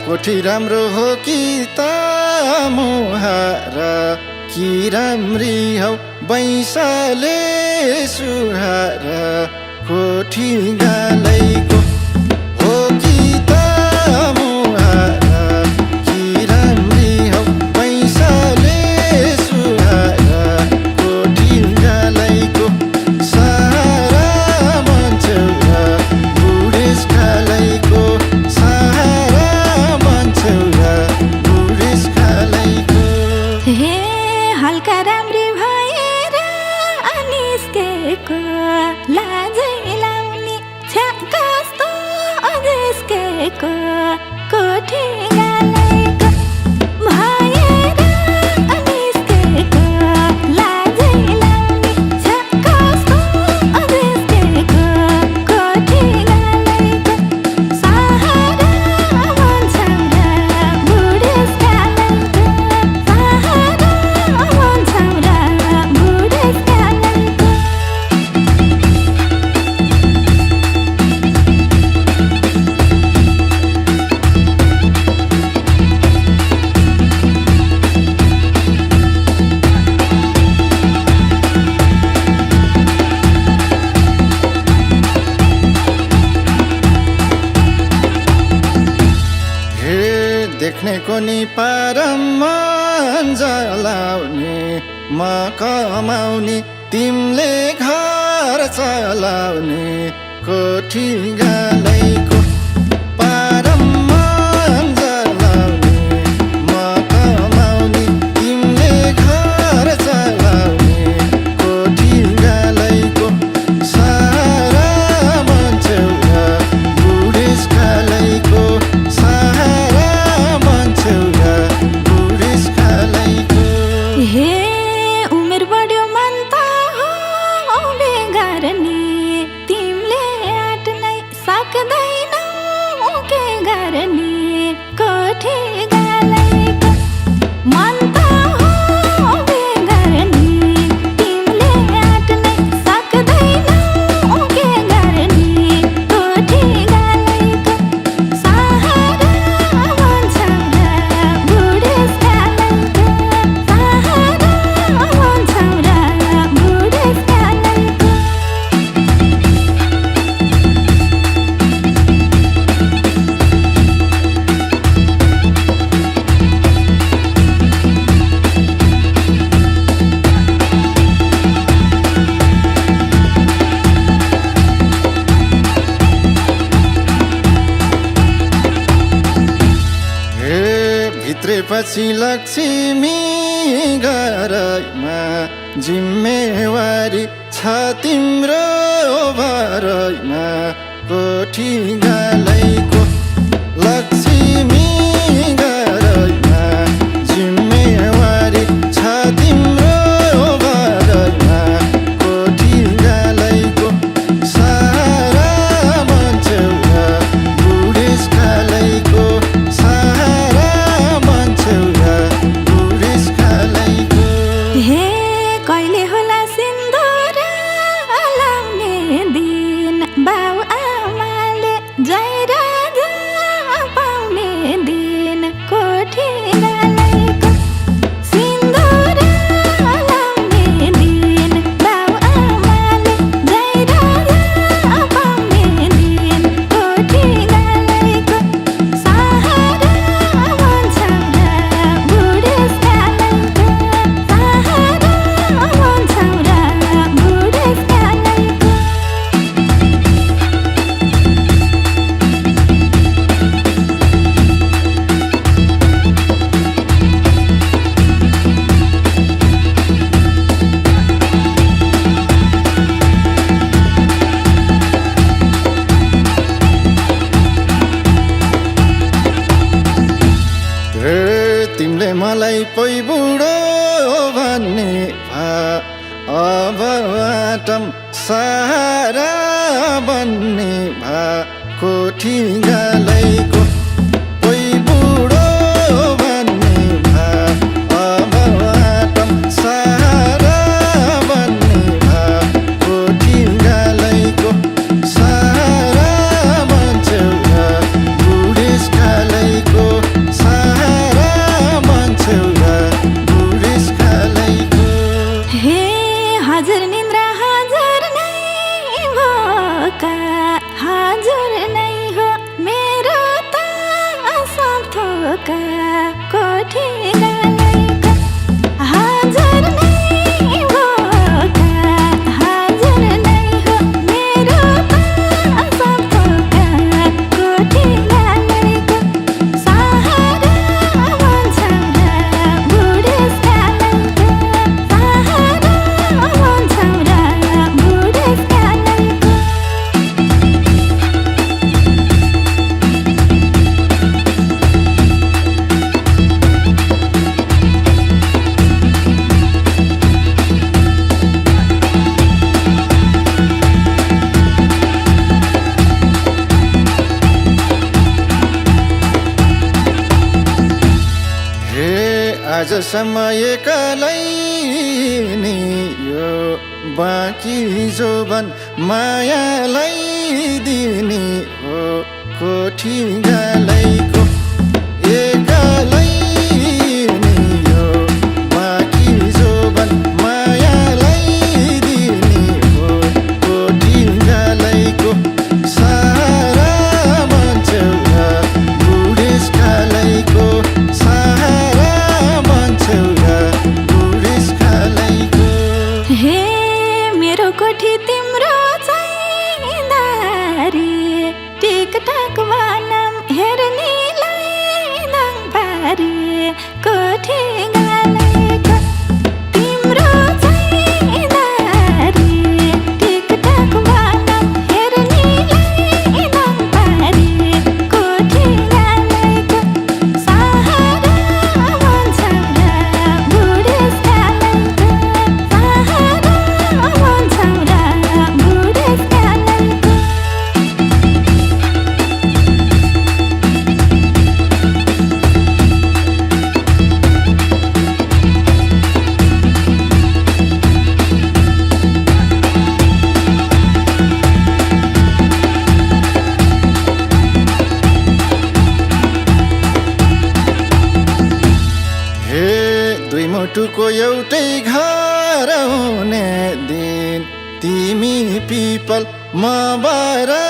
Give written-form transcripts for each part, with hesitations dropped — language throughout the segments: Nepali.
कोठी राम्रो हो कि त मुहारा कि राम्री हौ बैँसले सुहारा कोठी गालैको हो कि त मुहारा कि राम्री हौ बैँसले सुहारा कोठी गालैको सहारा मन्छौरा बुढेसकालैको सहारा मन्छौरा बुढेसकालैको। हे हल्का राम्री भएर अनिस्केको लाजै लाउने छ्या कस्तो अनिस्केको कोठी गालैको भएर अनिस्केको लाजै लाउने छ्या कस्तो अनिस्केको कोठी गालैको सहारा मन्छौरा बुढेसकालैको सहारा मन्छौरा बुढेसकालैको। हे देख्नेको नि पारमा जलाउने म कमाउने तिमीले घर चलाउने कोठी गालैको पारमा जलाउने म कमाउने तिमीले घर चलाउने कोठी गालैको सहारा मन्छौरा बुढेसकालैको सहारा मन्छौरा बुढेसकालैको। हे उमेर बढ्यो मन त हो बेगार्ने तिमीले आँट्नै सक्दैनौ के गर्ने कोठी गालैको मन त हो बेगार्ने तिमीले आँट्नै सक्दैनौ के गर्ने कोठी गालैको सहारा मन्छौरा बुढेसकालैको सहारा मन्छौरा बुढेसकालैको। हे भित्रेपछि लक्ष्मी घरमा जिम्मेवारी छ तिम्रो भरमा कोठी गालैको लक्ष्मी घरमा जिम्मेवारी छ तिम्रो भरमा कोठी गालैको सहारा मन्छौरा बुढेसकालैको सहारा मन्छौरा बुढेसकालैको। हे कहिले होला सिन्दुर लाउने दिन बाउ आमाले जय पै बुढो भन्ने अब बाटम सहारा बन्ने कोठी गालैको पै बुढो भन्ने अब बाटम सहारा बन्ने कोठी गालैको सहारा बन्छौँ बुढेसकालैको सहारा बन्छौँ बुढेसकालैको। हे हजुर निन्द्रा हजुर नै भोका हजुर नै हो मेरो त सब थोका कोठी गालैको हजुर नै भोका हजुर नै हो मेरो त सब थोका कोठी गालैको सहारा बन्छौँ बुढेसकालैको सहारा बन्छौँ बुढेसकालैको। हे आजसम्म एक्लै नि यो बाँकी जोबन मायालाई दिने हो कोठी गालैको एक्लै नि यो बाँकी जोबन मायालाई दिने हो कोठी गालैको सहारा बन्छौँ बुढेसकालैको सहारा बन्छौँ बुढेसकालैको। हे मेरो कोठी तिम्रो चाहिँदा रे टिकटक बनाम हेर्नेलाई दाङबारी कोठी गालैको तिम्रो चाहिँदा रे टिकटक बनाम हेर्नेलाई दाङबारी कोठी गालैको सहारा बन्छौँ बुढेसकालैको सहारा बन्छौँ बुढेसकालैको। हे दुई मुटुको एउटै घर हुने दिन तिमी पिपल म बारा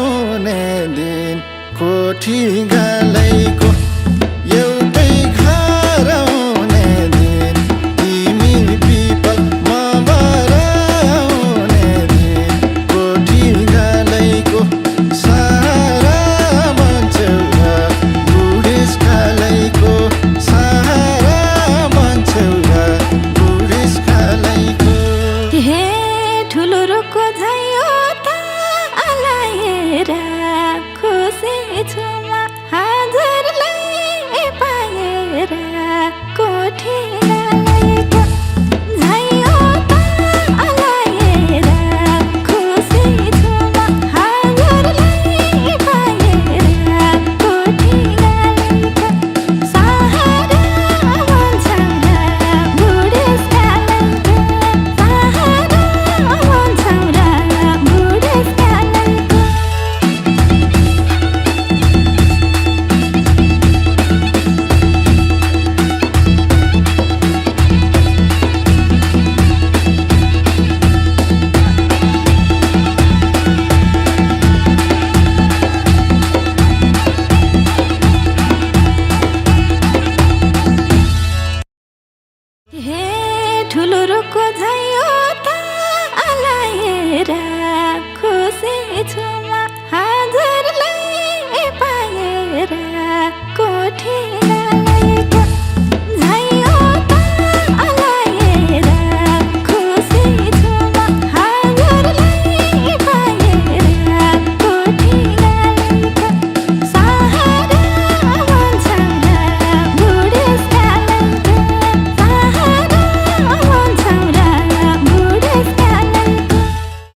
हुने दिन कोठी गालैको एउटै घर हुने दिन तिमी पिपल म बारा हुने दिन कोठी गालैको सहारा बन्छौँ बुढेसकालैको सहारा बन्छौँ बुढेसकालैको। हे ठुलो रुखको झैँ त अलाएर खुसी छु